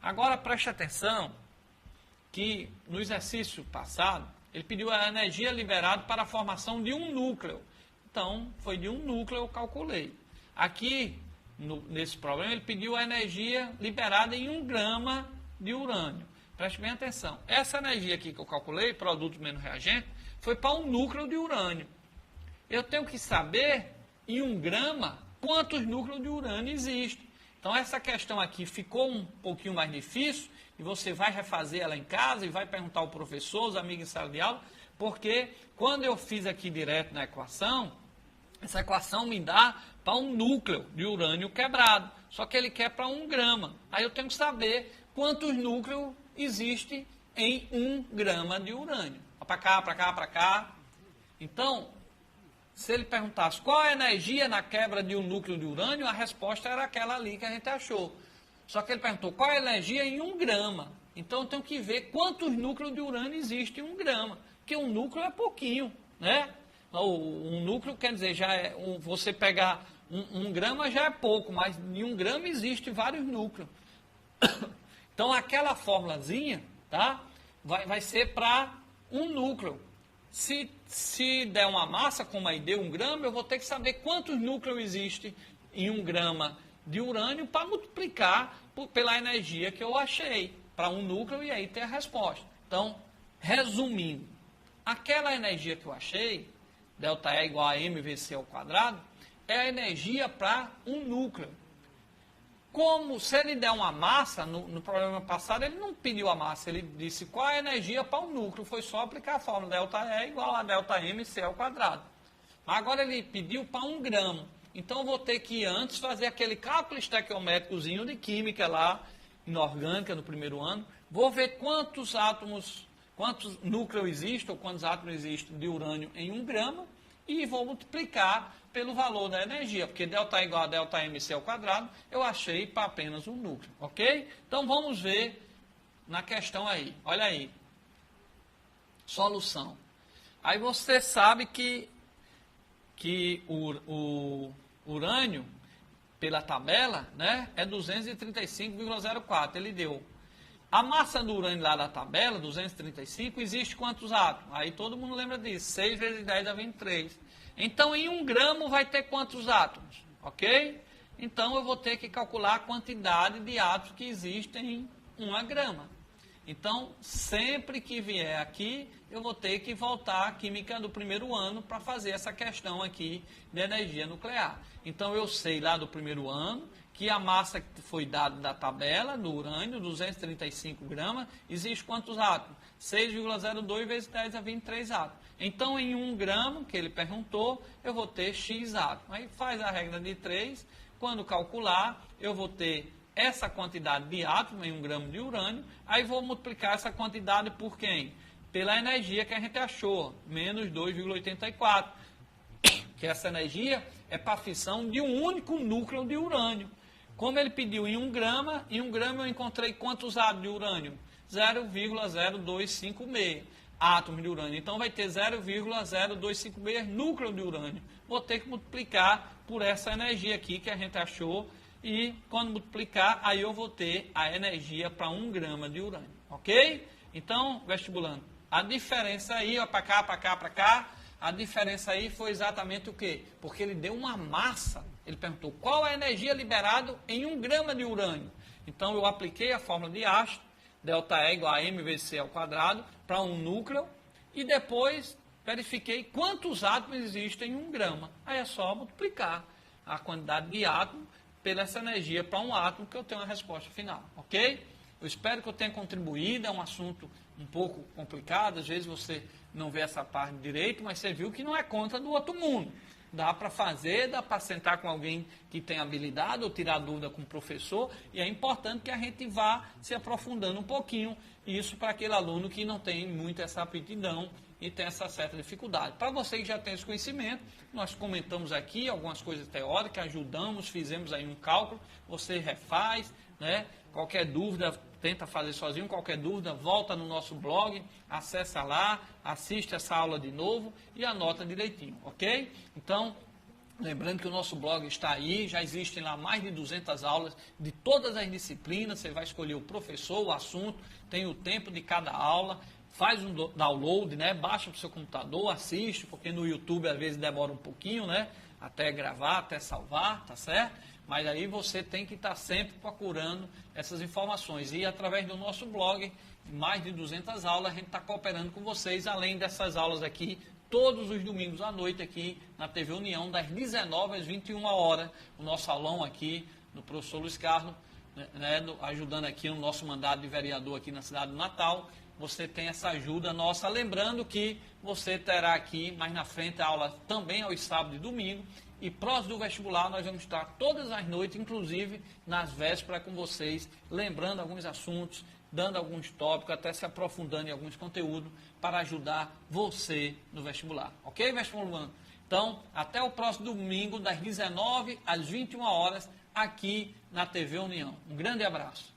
Agora preste atenção que no exercício passado, ele pediu a energia liberada para a formação de um núcleo. Então, foi de um núcleo eu calculei. Aqui, nesse problema, ele pediu a energia liberada em 1 grama de urânio. Preste bem atenção. Essa energia aqui que eu calculei, produto menos reagente, foi para um núcleo de urânio. Eu tenho que saber, em 1 grama, quantos núcleos de urânio existem. Então, essa questão aqui ficou um pouquinho mais difícil, e você vai refazer ela em casa e vai perguntar ao professor, os amigos em sala de aula, porque quando eu fiz aqui direto na equação, essa equação me dá para um núcleo de urânio quebrado, só que ele quer para 1 grama. Aí eu tenho que saber quantos núcleos existem em 1 grama de urânio. Para cá, para cá, para cá. Então, se ele perguntasse qual a energia na quebra de um núcleo de urânio, a resposta era aquela ali que a gente achou. Só que ele perguntou qual a energia em 1 grama. Então eu tenho que ver quantos núcleos de urânio existem em 1 grama. Porque um núcleo é pouquinho, né? Um núcleo quer dizer, já é, você pegar 1 grama já é pouco, mas em 1 grama existe vários núcleos. Então aquela formulazinha, tá? Vai ser para um núcleo. Se der uma massa, como aí deu 1 grama, eu vou ter que saber quantos núcleos existem em 1 grama de urânio para multiplicar pela energia que eu achei para um núcleo e aí ter a resposta. Então, resumindo, aquela energia que eu achei, ΔE igual a mVc ao quadrado, é a energia para um núcleo. Como se ele der uma massa, no problema passado ele não pediu a massa, ele disse qual é a energia para um núcleo, foi só aplicar a fórmula ΔE igual a ΔMc ao quadrado. Mas agora ele pediu para 1 grama. Então, eu vou ter que antes fazer aquele cálculo estequiométricozinho de química lá, inorgânica, no primeiro ano. Vou ver quantos núcleos existem, ou quantos átomos existem de urânio em 1 grama, e vou multiplicar pelo valor da energia, porque ΔE igual a ΔMc ao quadrado, eu achei para apenas um núcleo, ok? Então, vamos ver na questão aí. Olha aí. Solução. Aí você sabe que o urânio, pela tabela, né, é 235,04. Ele deu. A massa do urânio lá da tabela, 235, existe quantos átomos? Aí todo mundo lembra disso. 6 vezes 10 dá 23. Então, em 1 grama vai ter quantos átomos? Ok? Então, eu vou ter que calcular a quantidade de átomos que existem em 1 grama. Então, sempre que vier aqui, eu vou ter que voltar à química do primeiro ano para fazer essa questão aqui de energia nuclear. Então, eu sei lá do primeiro ano que a massa que foi dada da tabela do urânio, 235 gramas, existe quantos átomos? 6,02 vezes 10 a 23 átomos. Então, em 1 grama, que ele perguntou, eu vou ter X átomos. Aí faz a regra de 3, quando calcular, eu vou ter essa quantidade de átomos em 1 grama de urânio, aí vou multiplicar essa quantidade por quem? Pela energia que a gente achou, menos 2,84. Que essa energia é para a fissão de um único núcleo de urânio. Como ele pediu em 1 grama, em 1 grama eu encontrei quantos átomos de urânio? 0,0256 átomos de urânio. Então vai ter 0,0256 núcleo de urânio. Vou ter que multiplicar por essa energia aqui que a gente achou. E quando multiplicar, aí eu vou ter a energia para 1 grama de urânio. Ok? Então, vestibulando, a diferença aí, ó, para cá, para cá, para cá, a diferença aí foi exatamente o quê? Porque ele deu uma massa. Ele perguntou qual a energia liberada em 1 grama de urânio. Então, eu apliquei a fórmula de Ashton, ΔE igual a mVc ao quadrado, para um núcleo, e depois verifiquei quantos átomos existem em 1 grama. Aí é só multiplicar a quantidade de átomos pela essa energia para um átomo que eu tenho a resposta final, ok? Eu espero que eu tenha contribuído, é um assunto um pouco complicado, às vezes você não vê essa parte direito, mas você viu que não é conta do outro mundo. Dá para fazer, dá para sentar com alguém que tem habilidade ou tirar dúvida com o professor, e é importante que a gente vá se aprofundando um pouquinho, isso para aquele aluno que não tem muito essa aptidão e tem essa certa dificuldade. Para você que já tem esse conhecimento, nós comentamos aqui algumas coisas teóricas, ajudamos, fizemos aí um cálculo, você refaz, né? Qualquer dúvida, tenta fazer sozinho, qualquer dúvida, volta no nosso blog, acessa lá, assiste essa aula de novo e anota direitinho, ok? Então, Lembrando que o nosso blog está aí, já existem lá mais de 200 aulas de todas as disciplinas, você vai escolher o professor, o assunto, tem o tempo de cada aula, faz um download, né? Baixa para o seu computador, assiste, porque no YouTube às vezes demora um pouquinho, né? Até gravar, até salvar, tá certo? Mas aí você tem que estar sempre procurando essas informações. E através do nosso blog, mais de 200 aulas, a gente está cooperando com vocês, além dessas aulas aqui, todos os domingos à noite aqui na TV União, das 19 às 21 horas, o nosso aulão aqui do professor Luiz Carlos, né, ajudando aqui no nosso mandato de vereador aqui na cidade do Natal. Você tem essa ajuda nossa, lembrando que você terá aqui mais na frente a aula também aos sábados e domingo, e próximo do vestibular nós vamos estar todas as noites, inclusive nas vésperas com vocês, lembrando alguns assuntos, dando alguns tópicos, até se aprofundando em alguns conteúdos para ajudar você no vestibular. Ok, vestibulando? Então, até o próximo domingo, das 19 às 21 horas, aqui na TV União. Um grande abraço.